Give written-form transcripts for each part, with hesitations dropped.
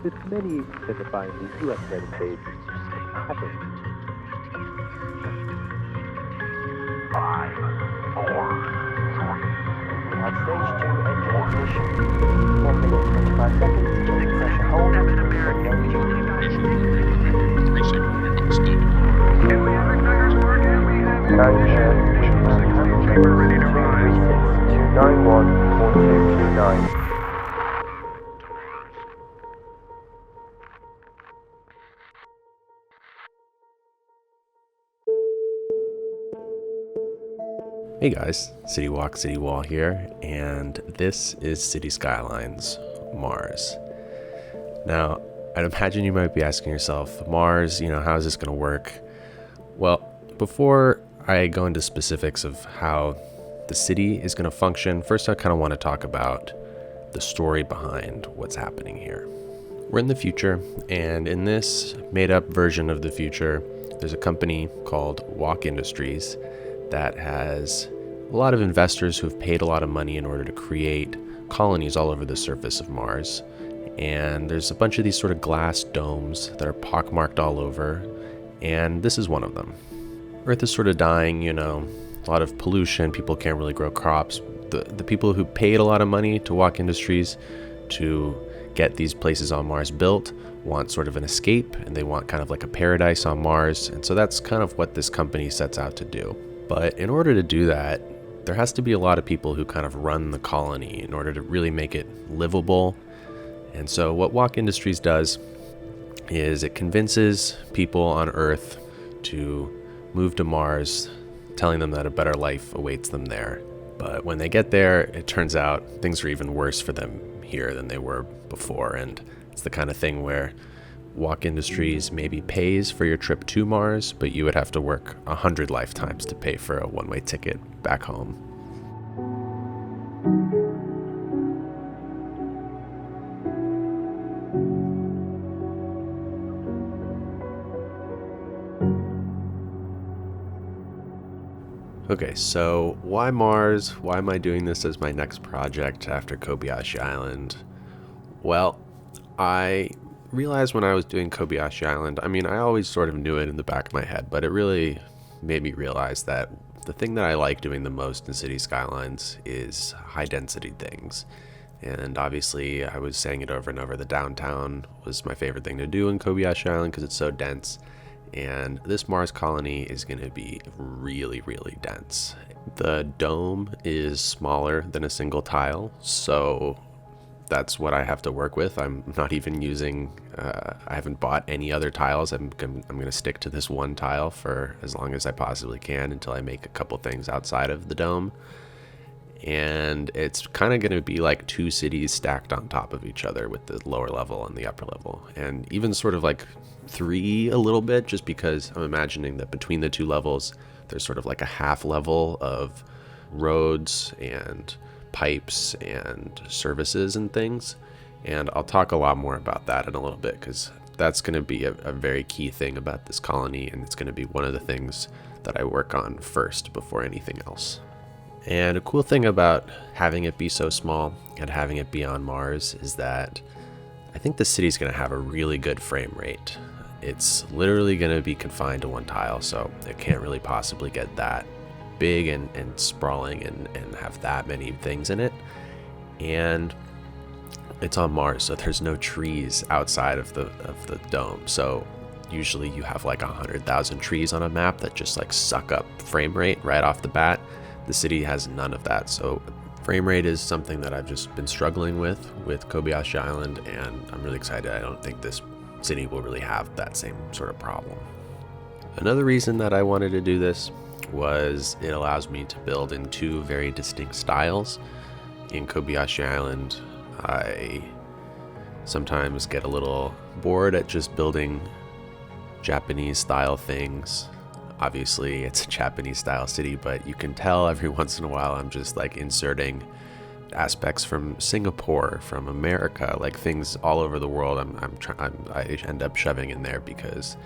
with many signifying the U.S. United States happen. 5, 4, 3. We have stage 2 engine ignition. 1 minute 25 seconds. Change pressure hold. No Chamber ready to rise. 2914229. Hey guys, City Walk, City Wall here, and this is Cities Skylines, Mars. Now, I'd imagine you might be asking yourself, Mars, how is this going to work? Well, before I go into specifics of how the city is going to function, first I kind of want to talk about the story behind what's happening here. We're in the future, and in this made-up version of the future, there's a company called Walk Industries that has a lot of investors who have paid a lot of money in order to create colonies all over the surface of Mars. And there's a bunch of these sort of glass domes that are pockmarked all over, and this is one of them. Earth is sort of dying, a lot of pollution, people can't really grow crops. The people who paid a lot of money to Walk Industries to get these places on Mars built want sort of an escape, and they want kind of like a paradise on Mars, and so that's kind of what this company sets out to do. But in order to do that, there has to be a lot of people who kind of run the colony in order to really make it livable. And so what Walk Industries does is it convinces people on Earth to move to Mars, telling them that a better life awaits them there. But when they get there, it turns out things are even worse for them here than they were before. And it's the kind of thing where Walk Industries maybe pays for your trip to Mars, but you would have to work 100 lifetimes to pay for a one-way ticket back home. Okay, so why Mars? Why am I doing this as my next project after Kobayashi Island? Well, I realized when I was doing Kobayashi Island, I always sort of knew it in the back of my head, but it really made me realize that the thing that I like doing the most in Cities Skylines is high density things. And obviously I was saying it over and over, the downtown was my favorite thing to do in Kobayashi Island because it's so dense. And this Mars colony is going to be really, really dense. The dome is smaller than a single tile, so that's what I have to work with. I'm not even using, I haven't bought any other tiles. I'm going to stick to this one tile for as long as I possibly can until I make a couple things outside of the dome. And it's kind of going to be like two cities stacked on top of each other with the lower level and the upper level. And even sort of like three a little bit, just because I'm imagining that between the two levels, there's sort of like a half level of roads and pipes and services and things. And I'll talk a lot more about that in a little bit, because that's going to be a very key thing about this colony, and it's going to be one of the things that I work on first before anything else. And a cool thing about having it be so small and having it be on Mars is that I think the city's going to have a really good frame rate. It's literally going to be confined to one tile, so it can't really possibly get that big and sprawling and have that many things in it. And it's on Mars, so there's no trees outside of the dome. So usually you have like 100,000 trees on a map that just like suck up frame rate right off the bat. The city has none of that, so frame rate is something that I've just been struggling with Kobayashi Island, and I'm really excited. I don't think this city will really have that same sort of problem. Another reason that I wanted to do this was it allows me to build in two very distinct styles. In Kobayashi Island, I sometimes get a little bored at just building Japanese style things. Obviously, it's a Japanese style city, but you can tell every once in a while I'm just like inserting aspects from Singapore, from America, like things all over the world. I end up shoving in there because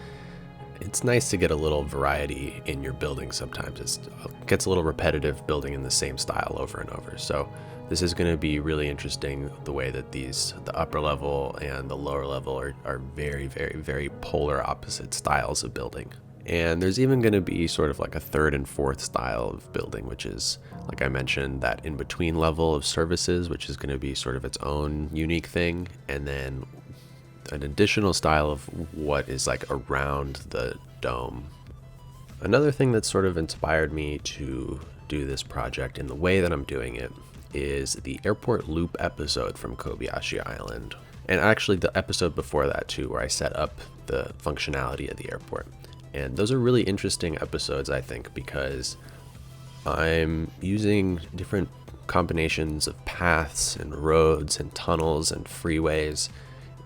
it's nice to get a little variety in your building sometimes. It gets a little repetitive building in the same style over and over. So this is going to be really interesting, the way that the upper level and the lower level are very, very, very polar opposite styles of building. And there's even going to be sort of like a third and fourth style of building, which is, like I mentioned, that in between level of services, which is going to be sort of its own unique thing. And then an additional style of what is like around the dome. Another thing that sort of inspired me to do this project in the way that I'm doing it is the airport loop episode from Kobayashi Island. And actually the episode before that too, where I set up the functionality of the airport. And those are really interesting episodes, I think, because I'm using different combinations of paths and roads and tunnels and freeways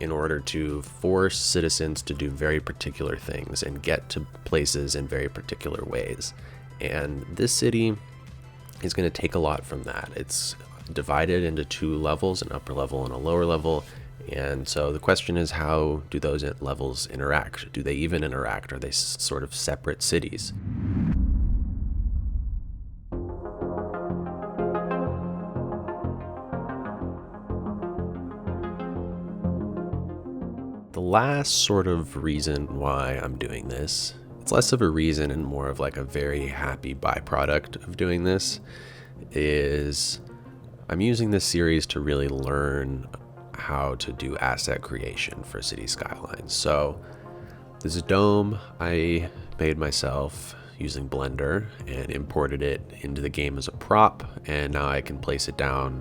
in order to force citizens to do very particular things and get to places in very particular ways. And this city is going to take a lot from that. It's divided into two levels, an upper level and a lower level. And so the question is, how do those levels interact? Do they even interact? Are they sort of separate cities? The last sort of reason why I'm doing this, it's less of a reason and more of like a very happy byproduct of doing this, is I'm using this series to really learn how to do asset creation for Cities Skylines. So this dome I made myself using Blender and imported it into the game as a prop, and now I can place it down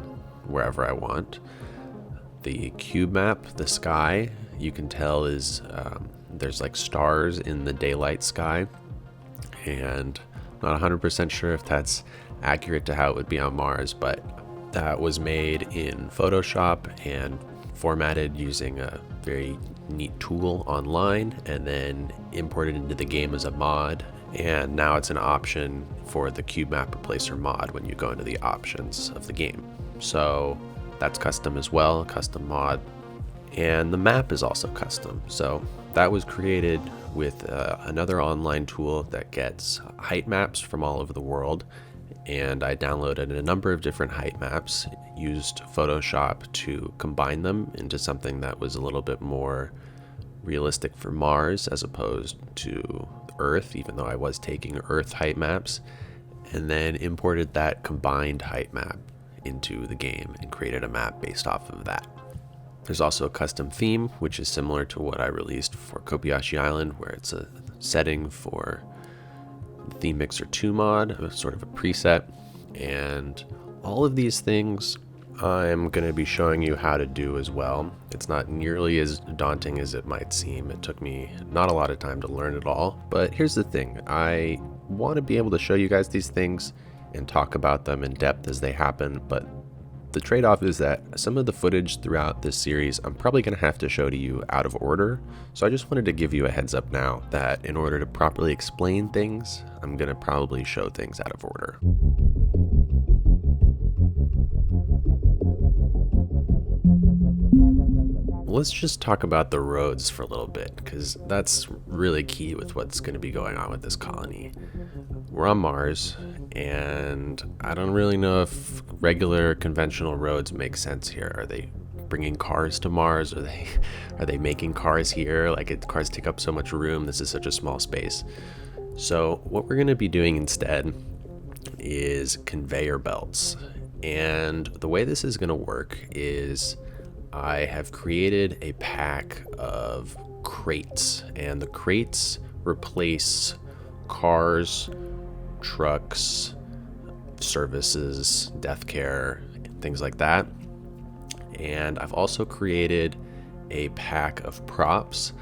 wherever I want. The cube map, the sky, you can tell is there's like stars in the daylight sky, and not 100% sure if that's accurate to how it would be on Mars, but that was made in Photoshop and formatted using a very neat tool online, and then imported into the game as a mod. And now it's an option for the cube map replacer mod when you go into the options of the game. So that's custom as well, custom mod. And the map is also custom. So that was created with another online tool that gets height maps from all over the world. And I downloaded a number of different height maps, used Photoshop to combine them into something that was a little bit more realistic for Mars as opposed to Earth, even though I was taking Earth height maps, and then imported that combined height map into the game and created a map based off of that. There's also a custom theme, which is similar to what I released for Kobayashi Island, where it's a setting for Theme Mixer 2 mod, sort of a preset. And all of these things I'm going to be showing you how to do as well. It's not nearly as daunting as it might seem. It took me not a lot of time to learn it all, but here's the thing. I want to be able to show you guys these things and talk about them in depth as they happen, but the trade-off is that some of the footage throughout this series I'm probably going to have to show to you out of order. So I just wanted to give you a heads up now that in order to properly explain things, I'm going to probably show things out of order. Let's just talk about the roads for a little bit, because that's really key with what's going to be going on with this colony. We're on Mars, and I don't really know if regular conventional roads make sense here. Are they bringing cars to Mars? Are they making cars here? Like, cars take up so much room. This is such a small space. So what we're going to be doing instead is conveyor belts. And the way this is going to work is I have created a pack of crates, and the crates replace cars, trucks, services, death care, things like that. And I've also created a pack of props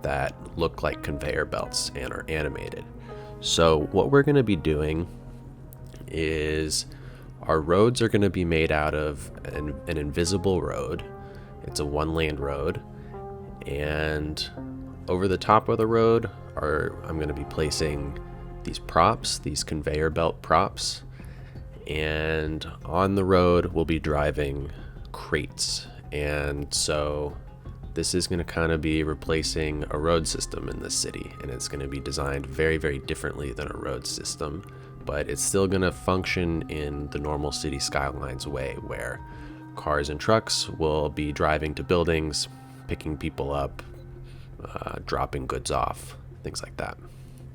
that look like conveyor belts and are animated. So what we're going to be doing is our roads are going to be made out of an invisible road. It's a one-lane road, and over the top of the road I'm going to be placing these props, these conveyor belt props, and on the road we'll be driving crates. And so this is going to kind of be replacing a road system in this city, and it's going to be designed very, very differently than a road system, but it's still going to function in the normal City Skylines way, where cars and trucks will be driving to buildings, picking people up, dropping goods off, things like that.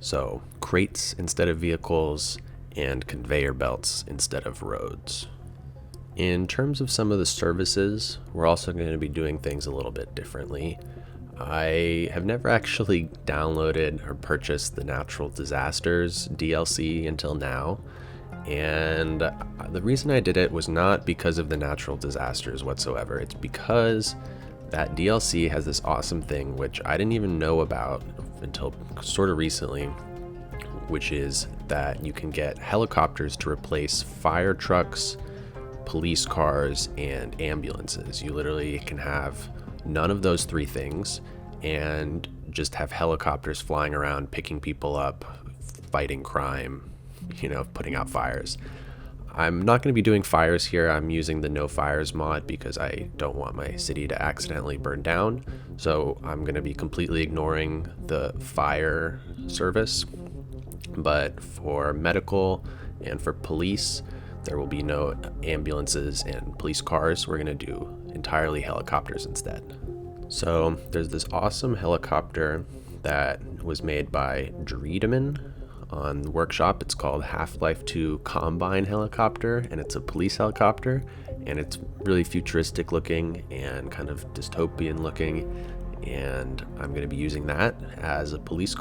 So crates instead of vehicles and conveyor belts instead of roads. In terms of some of the services, we're also going to be doing things a little bit differently. I have never actually downloaded or purchased the Natural Disasters DLC until now, and the reason I did it was not because of the natural disasters whatsoever. It's because that DLC has this awesome thing which I didn't even know about until sort of recently, which is that you can get helicopters to replace fire trucks, police cars, and ambulances. You literally can have none of those three things and just have helicopters flying around, picking people up, fighting crime, putting out fires. I'm not going to be doing fires here. I'm using the no fires mod because I don't want my city to accidentally burn down. So I'm going to be completely ignoring the fire service. But for medical and for police, there will be no ambulances and police cars. We're going to do entirely helicopters instead. So there's this awesome helicopter that was made by Dreedeman on the workshop. It's called Half-Life 2 Combine Helicopter, and it's a police helicopter, and it's really futuristic looking and kind of dystopian looking, and I'm going to be using that as a police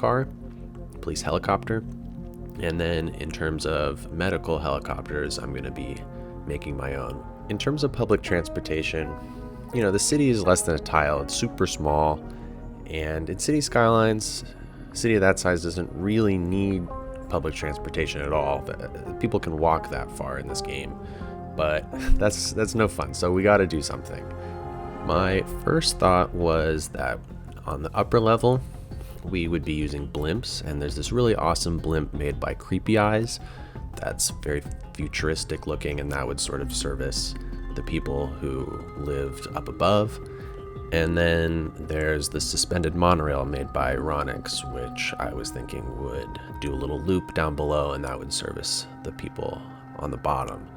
helicopter. And then in terms of medical helicopters, I'm going to be making my own. In terms of public transportation, the city is less than a tile. It's super small, and in City Skylines, a city of that size doesn't really need public transportation at all. People can walk that far in this game, but that's no fun, so we got to do something. My first thought was that on the upper level, we would be using blimps, and there's this really awesome blimp made by Creepy Eyes that's very futuristic looking, and that would sort of service the people who lived up above. And then there's the suspended monorail made by Ronix, which I was thinking would do a little loop down below, and that would service the people on the bottom.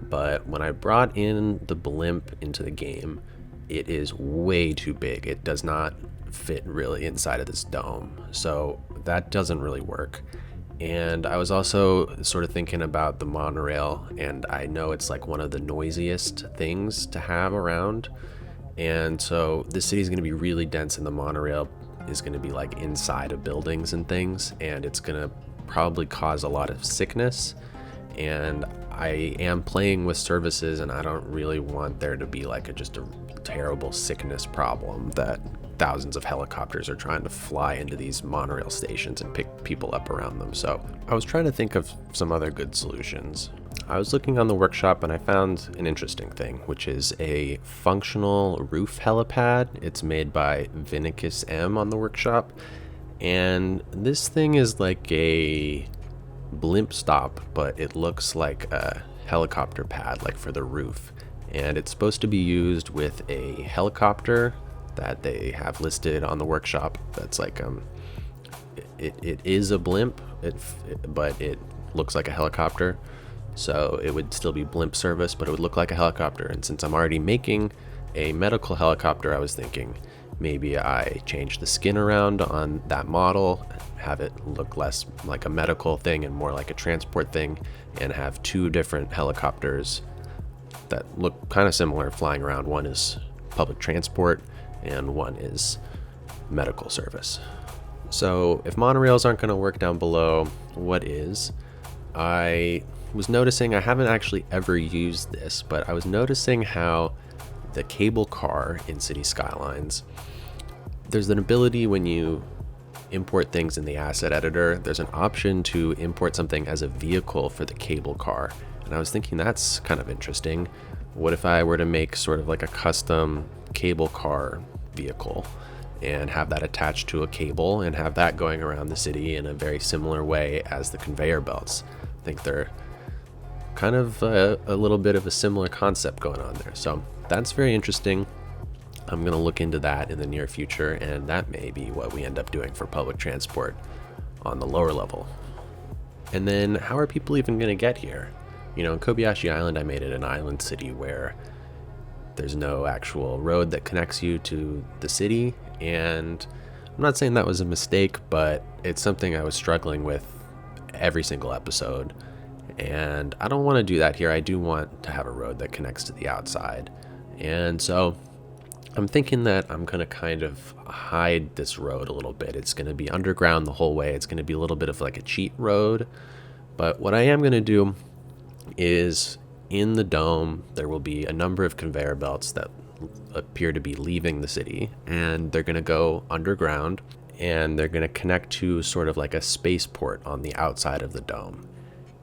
But when I brought in the blimp into the game, it is way too big. It does not fit really inside of this dome, so that doesn't really work. And I was also sort of thinking about the monorail, and I know it's like one of the noisiest things to have around, and so the city's going to be really dense, and the monorail is going to be like inside of buildings and things, and it's going to probably cause a lot of sickness. And I am playing with services, and I don't really want there to be like just a terrible sickness problem that thousands of helicopters are trying to fly into these monorail stations and pick people up around them. So I was trying to think of some other good solutions. I was looking on the workshop, and I found an interesting thing, which is a functional roof helipad. It's made by Vinicus M on the workshop, and this thing is like a blimp stop, but it looks like a helicopter pad, like for the roof, and it's supposed to be used with a helicopter that they have listed on the workshop. That's like it is a blimp, but it looks like a helicopter, so it would still be blimp service, but it would look like a helicopter. And since I'm already making a medical helicopter, I was thinking maybe I change the skin around on that model, have it look less like a medical thing and more like a transport thing, and have two different helicopters that look kind of similar flying around. One is public transport and one is medical service. So if monorails aren't going to work down below, what is? I was noticing, I haven't actually ever used this, but I was noticing how the cable car in City Skylines, there's an ability when you import things in the asset editor, there's an option to import something as a vehicle for the cable car. And I was thinking that's kind of interesting. What if I were to make sort of like a custom cable car vehicle and have that attached to a cable and have that going around the city in a very similar way as the conveyor belts? I think they're kind of a little bit of a similar concept going on there. So that's very interesting. I'm going to look into that in the near future, and that may be what we end up doing for public transport on the lower level. And then how are people even going to get here? You know, in Kobayashi Island, I made it an island city where there's no actual road that connects you to the city, and I'm not saying that was a mistake, but it's something I was struggling with every single episode, and I don't want to do that here. I do want to have a road that connects to the outside, and so I'm thinking that I'm going to kind of hide this road a little bit. It's going to be underground the whole way. It's going to be a little bit of like a cheat road, but what I am going to do is in the dome, there will be a number of conveyor belts that appear to be leaving the city, and they're going to go underground, and they're going to connect to sort of like a spaceport on the outside of the dome.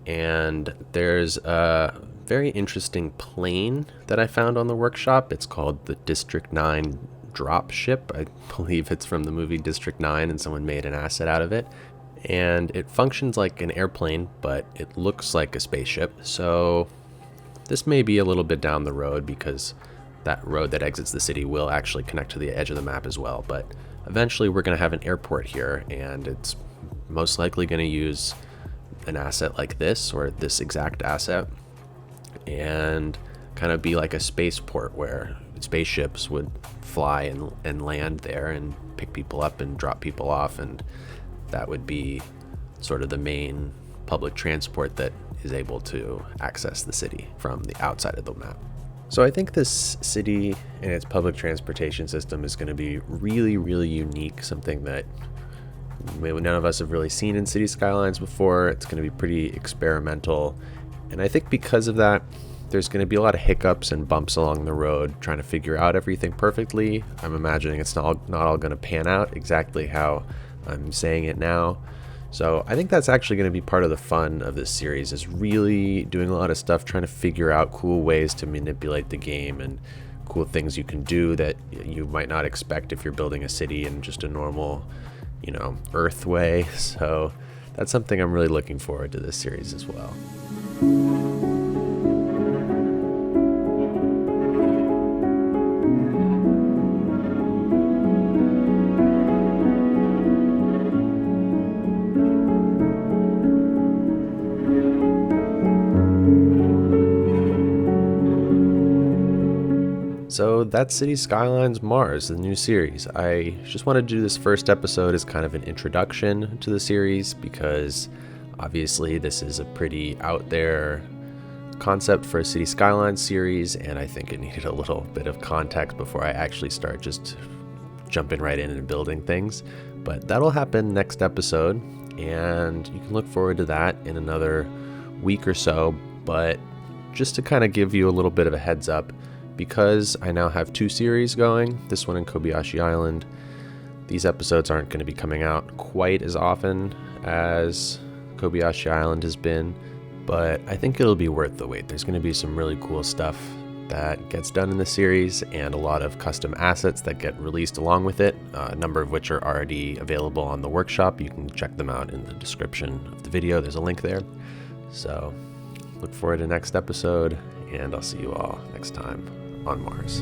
And there's a very interesting plane that I found on the workshop. It's called the District 9 drop ship. I believe it's from the movie District 9, and someone made an asset out of it. And it functions like an airplane, but it looks like a spaceship. So this may be a little bit down the road, because that road that exits the city will actually connect to the edge of the map as well. But eventually we're going to have an airport here, and it's most likely going to use an asset like this, or this exact asset, and kind of be like a spaceport where spaceships would fly and land there and pick people up and drop people off, and that would be sort of the main public transport that is able to access the city from the outside of the map. So I think this city and its public transportation system is going to be really, really unique, something that none of us have really seen in Cities Skylines before. It's going to be pretty experimental, and I think because of that, there's going to be a lot of hiccups and bumps along the road trying to figure out everything perfectly. I'm imagining it's not all going to pan out exactly how I'm saying it now. So I think that's actually going to be part of the fun of this series, is really doing a lot of stuff, trying to figure out cool ways to manipulate the game and cool things you can do that you might not expect if you're building a city in just a normal, Earth way. So that's something I'm really looking forward to this series as well. So that's Cities Skylines Mars, the new series. I just wanted to do this first episode as kind of an introduction to the series, because obviously this is a pretty out there concept for a Cities Skylines series, and I think it needed a little bit of context before I actually start just jumping right in and building things. But that'll happen next episode, and you can look forward to that in another week or so. But just to kind of give you a little bit of a heads up, because I now have 2 series going, this one in Kobayashi Island, these episodes aren't going to be coming out quite as often as Kobayashi Island has been, but I think it'll be worth the wait. There's going to be some really cool stuff that gets done in the series, and a lot of custom assets that get released along with it, a number of which are already available on the workshop. You can check them out in the description of the video. There's a link there. So look forward to next episode, and I'll see you all next time on Mars.